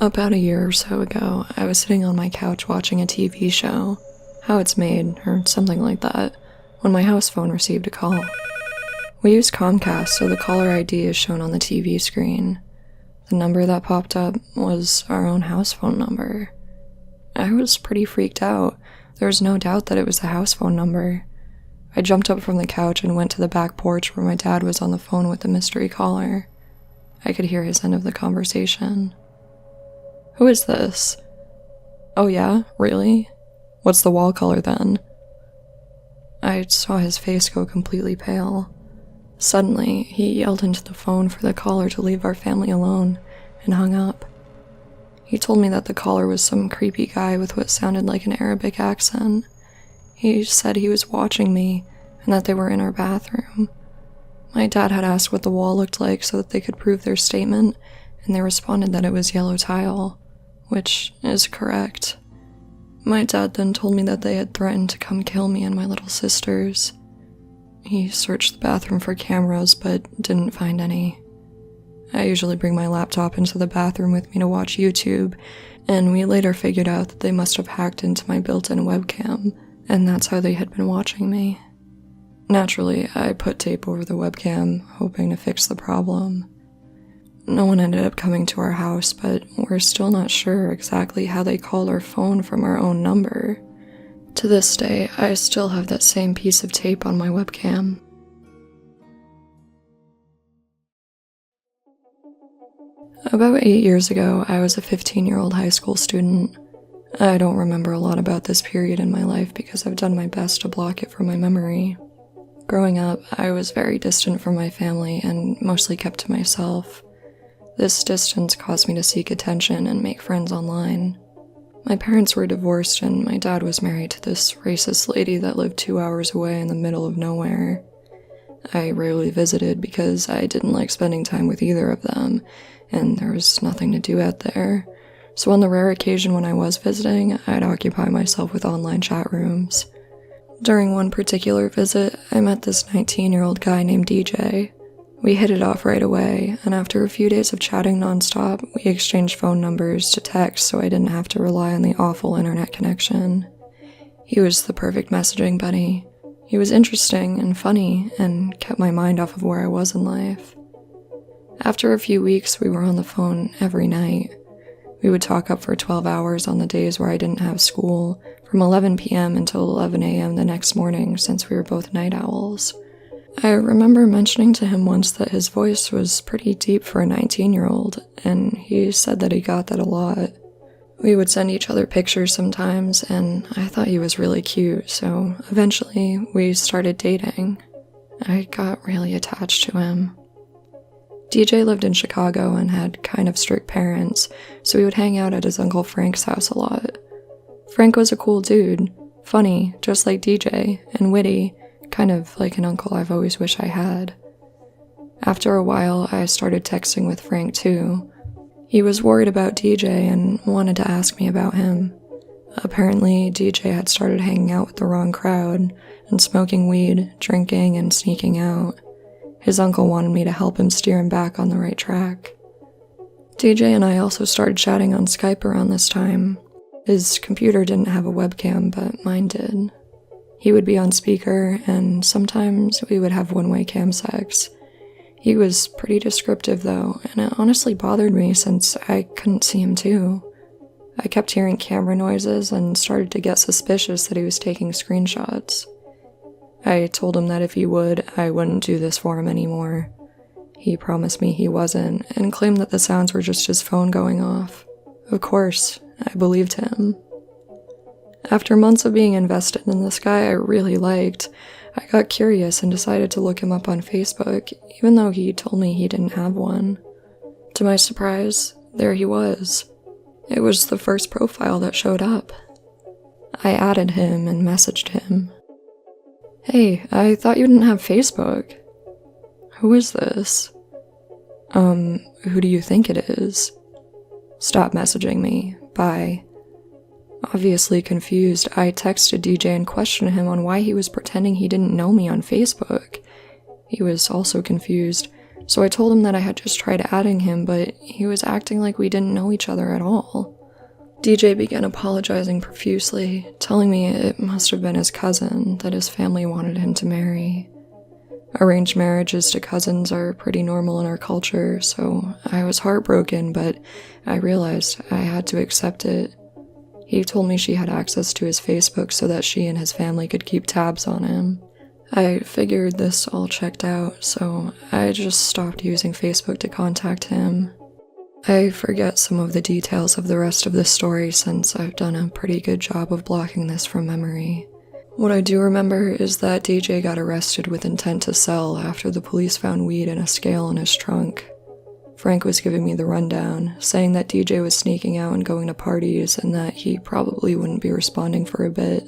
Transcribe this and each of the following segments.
About a year or so ago, I was sitting on my couch watching a TV show, How It's Made, or something like that, when my house phone received a call. We use Comcast, so the caller ID is shown on the TV screen. The number that popped up was our own house phone number. I was pretty freaked out. There was no doubt that it was the house phone number. I jumped up from the couch and went to the back porch where my dad was on the phone with the mystery caller. I could hear his end of the conversation. "Who is this?" "Oh yeah? Really? What's the wall color then?" I saw his face go completely pale. Suddenly, he yelled into the phone for the caller to leave our family alone, and hung up. He told me that the caller was some creepy guy with what sounded like an Arabic accent. He said he was watching me, and that they were in our bathroom. My dad had asked what the wall looked like so that they could prove their statement, and they responded that it was yellow tile, which is correct. My dad then told me that they had threatened to come kill me and my little sisters. He searched the bathroom for cameras, but didn't find any. I usually bring my laptop into the bathroom with me to watch YouTube, and we later figured out that they must have hacked into my built-in webcam, and that's how they had been watching me. Naturally, I put tape over the webcam, hoping to fix the problem. No one ended up coming to our house, but we're still not sure exactly how they called our phone from our own number. To this day, I still have that same piece of tape on my webcam. About 8 years ago, I was a 15-year-old high school student. I don't remember a lot about this period in my life because I've done my best to block it from my memory. Growing up, I was very distant from my family and mostly kept to myself. This distance caused me to seek attention and make friends online. My parents were divorced and my dad was married to this racist lady that lived 2 hours away in the middle of nowhere. I rarely visited because I didn't like spending time with either of them, and there was nothing to do out there. So on the rare occasion when I was visiting, I'd occupy myself with online chat rooms. During one particular visit, I met this 19-year-old guy named DJ. We hit it off right away, and after a few days of chatting nonstop, we exchanged phone numbers to text so I didn't have to rely on the awful internet connection. He was the perfect messaging buddy. He was interesting and funny, and kept my mind off of where I was in life. After a few weeks, we were on the phone every night. We would talk up for 12 hours on the days where I didn't have school, from 11 p.m. until 11 a.m. the next morning since we were both night owls. I remember mentioning to him once that his voice was pretty deep for a 19-year-old, and he said that he got that a lot. We would send each other pictures sometimes, and I thought he was really cute, so eventually we started dating. I got really attached to him. DJ lived in Chicago and had kind of strict parents, so we would hang out at his Uncle Frank's house a lot. Frank was a cool dude, funny, just like DJ, and witty, kind of like an uncle I've always wished I had. After a while, I started texting with Frank too. He was worried about DJ and wanted to ask me about him. Apparently, DJ had started hanging out with the wrong crowd, and smoking weed, drinking, and sneaking out. His uncle wanted me to help him steer him back on the right track. DJ and I also started chatting on Skype around this time. His computer didn't have a webcam, but mine did. He would be on speaker, and sometimes we would have one-way cam sex. He was pretty descriptive though, and it honestly bothered me since I couldn't see him too. I kept hearing camera noises and started to get suspicious that he was taking screenshots. I told him that if he would, I wouldn't do this for him anymore. He promised me he wasn't, and claimed that the sounds were just his phone going off. Of course, I believed him. After months of being invested in this guy I really liked, I got curious and decided to look him up on Facebook, even though he told me he didn't have one. To my surprise, there he was. It was the first profile that showed up. I added him and messaged him. "Hey, I thought you didn't have Facebook." "Who is this?" Who do you think it is?" "Stop messaging me. Bye." Obviously confused, I texted DJ and questioned him on why he was pretending he didn't know me on Facebook. He was also confused, So I told him that I had just tried adding him, but he was acting like we didn't know each other at all. DJ began apologizing profusely, telling me it must have been his cousin that his family wanted him to marry. Arranged marriages to cousins are pretty normal in our culture, so I was heartbroken, but I realized I had to accept it. He told me she had access to his Facebook so that she and his family could keep tabs on him. I figured this all checked out, so I just stopped using Facebook to contact him. I forget some of the details of the rest of the story since I've done a pretty good job of blocking this from memory. What I do remember is that DJ got arrested with intent to sell after the police found weed and a scale in his trunk. Frank was giving me the rundown, saying that DJ was sneaking out and going to parties and that he probably wouldn't be responding for a bit.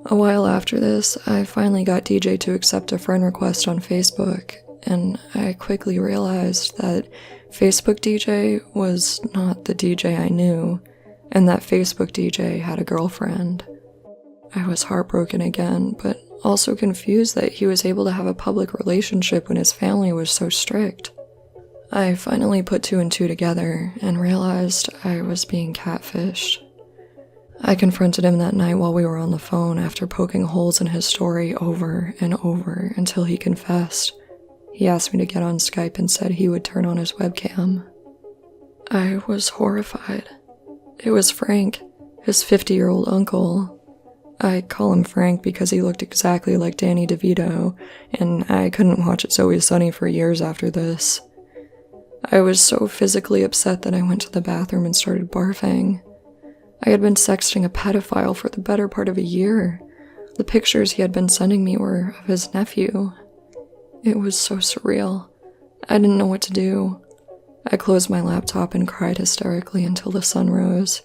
A while after this, I finally got DJ to accept a friend request on Facebook, and I quickly realized that Facebook DJ was not the DJ I knew, and that Facebook DJ had a girlfriend. I was heartbroken again, but also confused that he was able to have a public relationship when his family was so strict. I finally put two and two together and realized I was being catfished. I confronted him that night while we were on the phone after poking holes in his story over and over until he confessed. He asked me to get on Skype and said he would turn on his webcam. I was horrified. It was Frank, his 50-year-old uncle. I call him Frank because he looked exactly like Danny DeVito, and I couldn't watch It's Always Sunny for years after this. I was so physically upset that I went to the bathroom and started barfing. I had been sexting a pedophile for the better part of a year. The pictures he had been sending me were of his nephew. It was so surreal. I didn't know what to do. I closed my laptop and cried hysterically until the sun rose.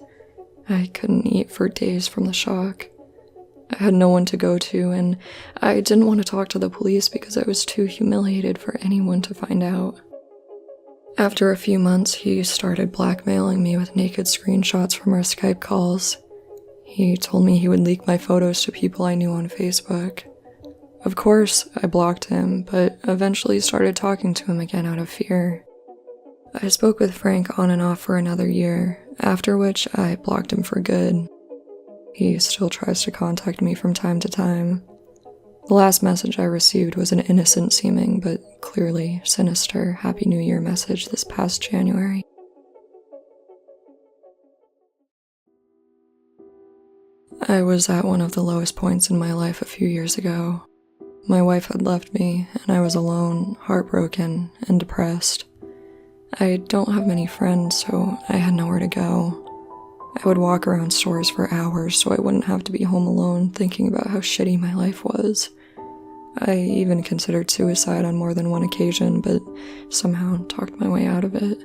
I couldn't eat for days from the shock. I had no one to go to, and I didn't want to talk to the police because I was too humiliated for anyone to find out. After a few months, he started blackmailing me with naked screenshots from our Skype calls. He told me he would leak my photos to people I knew on Facebook. Of course, I blocked him, but eventually started talking to him again out of fear. I spoke with Frank on and off for another year, after which I blocked him for good. He still tries to contact me from time to time. The last message I received was an innocent-seeming, but clearly sinister Happy New Year message this past January. I was at one of the lowest points in my life a few years ago. My wife had left me, and I was alone, heartbroken, and depressed. I don't have many friends, so I had nowhere to go. I would walk around stores for hours so I wouldn't have to be home alone thinking about how shitty my life was. I even considered suicide on more than one occasion, but somehow talked my way out of it.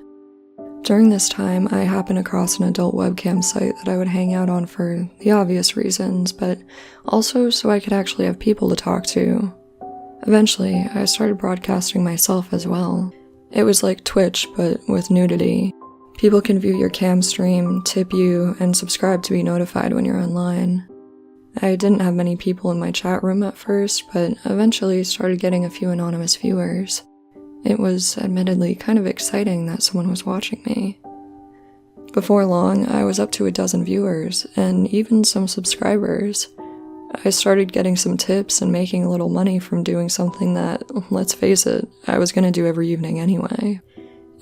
During this time, I happened across an adult webcam site that I would hang out on for the obvious reasons, but also so I could actually have people to talk to. Eventually, I started broadcasting myself as well. It was like Twitch, but with nudity. People can view your cam stream, tip you, and subscribe to be notified when you're online. I didn't have many people in my chat room at first, but eventually started getting a few anonymous viewers. It was admittedly kind of exciting that someone was watching me. Before long, I was up to 12 viewers, and even some subscribers. I started getting some tips and making a little money from doing something that, let's face it, I was gonna do every evening anyway.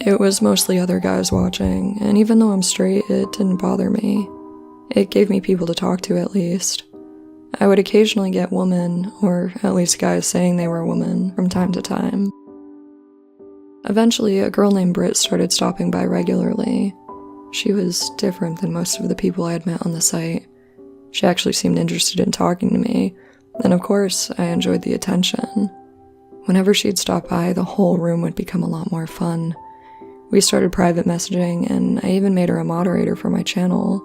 It was mostly other guys watching, and even though I'm straight, it didn't bother me. It gave me people to talk to at least. I would occasionally get women, or at least guys saying they were a woman, from time to time. Eventually, a girl named Britt started stopping by regularly. She was different than most of the people I had met on the site. She actually seemed interested in talking to me, and of course, I enjoyed the attention. Whenever she'd stop by, the whole room would become a lot more fun. We started private messaging, and I even made her a moderator for my channel.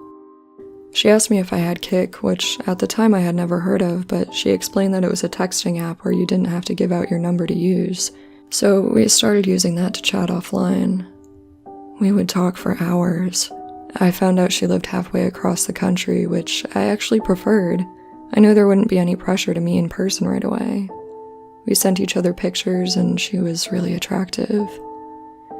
She asked me if I had Kik, which at the time I had never heard of, but she explained that it was a texting app where you didn't have to give out your number to use. So we started using that to chat offline. We would talk for hours. I found out she lived halfway across the country, which I actually preferred. I knew there wouldn't be any pressure to meet in person right away. We sent each other pictures and she was really attractive.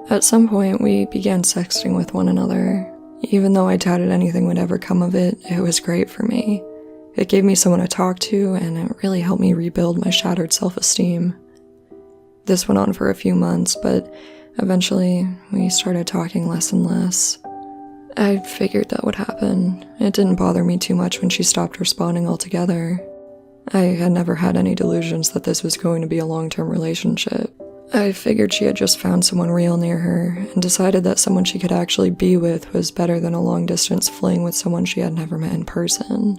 At some point, we began sexting with one another. Even though I doubted anything would ever come of it, it was great for me. It gave me someone to talk to, and it really helped me rebuild my shattered self-esteem. This went on for a few months, but eventually we started talking less and less. I figured that would happen. It didn't bother me too much when she stopped responding altogether. I had never had any delusions that this was going to be a long-term relationship. I figured she had just found someone real near her and decided that someone she could actually be with was better than a long-distance fling with someone she had never met in person.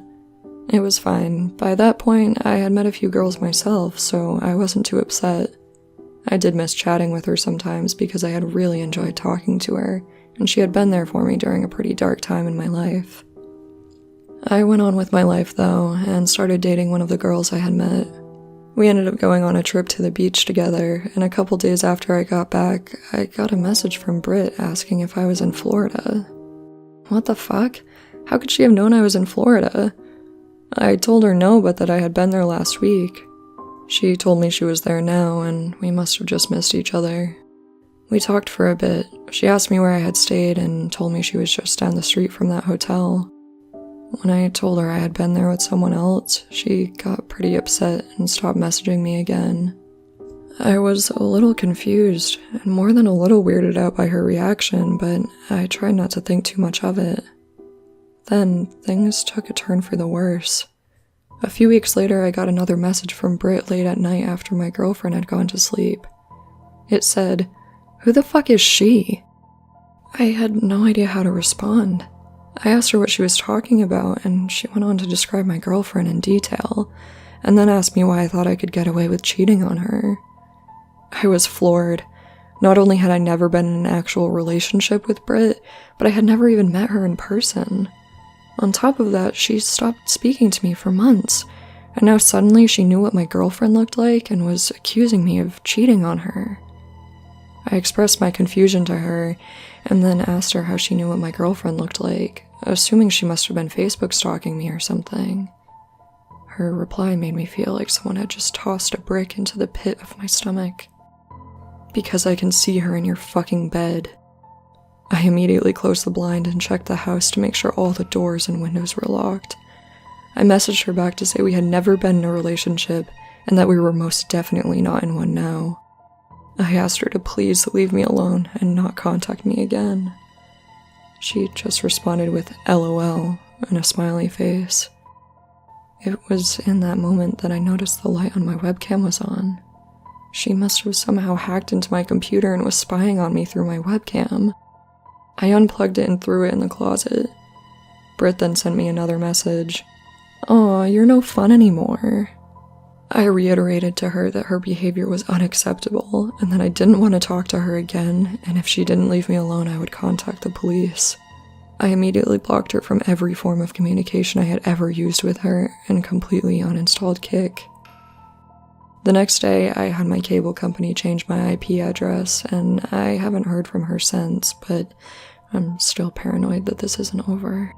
It was fine. By that point, I had met a few girls myself, so I wasn't too upset. I did miss chatting with her sometimes because I had really enjoyed talking to her, and she had been there for me during a pretty dark time in my life. I went on with my life, though, and started dating one of the girls I had met. We ended up going on a trip to the beach together, and a couple days after I got back, I got a message from Britt asking if I was in Florida. What the fuck? How could she have known I was in Florida? I told her no, but that I had been there last week. She told me she was there now, and we must have just missed each other. We talked for a bit. She asked me where I had stayed and told me she was just down the street from that hotel. When I told her I had been there with someone else, she got pretty upset and stopped messaging me again. I was a little confused, and more than a little weirded out by her reaction, but I tried not to think too much of it. Then, things took a turn for the worse. A few weeks later, I got another message from Britt late at night after my girlfriend had gone to sleep. It said, "Who the fuck is she?" I had no idea how to respond. I asked her what she was talking about, and she went on to describe my girlfriend in detail, and then asked me why I thought I could get away with cheating on her. I was floored. Not only had I never been in an actual relationship with Britt, but I had never even met her in person. On top of that, she stopped speaking to me for months, and now suddenly she knew what my girlfriend looked like and was accusing me of cheating on her. I expressed my confusion to her, and then asked her how she knew what my girlfriend looked like, assuming she must have been Facebook stalking me or something. Her reply made me feel like someone had just tossed a brick into the pit of my stomach. "Because I can see her in your fucking bed." I immediately closed the blind and checked the house to make sure all the doors and windows were locked. I messaged her back to say we had never been in a relationship and that we were most definitely not in one now. I asked her to please leave me alone and not contact me again. She just responded with LOL and a smiley face. It was in that moment that I noticed the light on my webcam was on. She must have somehow hacked into my computer and was spying on me through my webcam. I unplugged it and threw it in the closet. Britt then sent me another message. "Aw, you're no fun anymore." I reiterated to her that her behavior was unacceptable and that I didn't want to talk to her again, and if she didn't leave me alone, I would contact the police. I immediately blocked her from every form of communication I had ever used with her and completely uninstalled Kik. The next day, I had my cable company change my IP address, and I haven't heard from her since, but I'm still paranoid that this isn't over.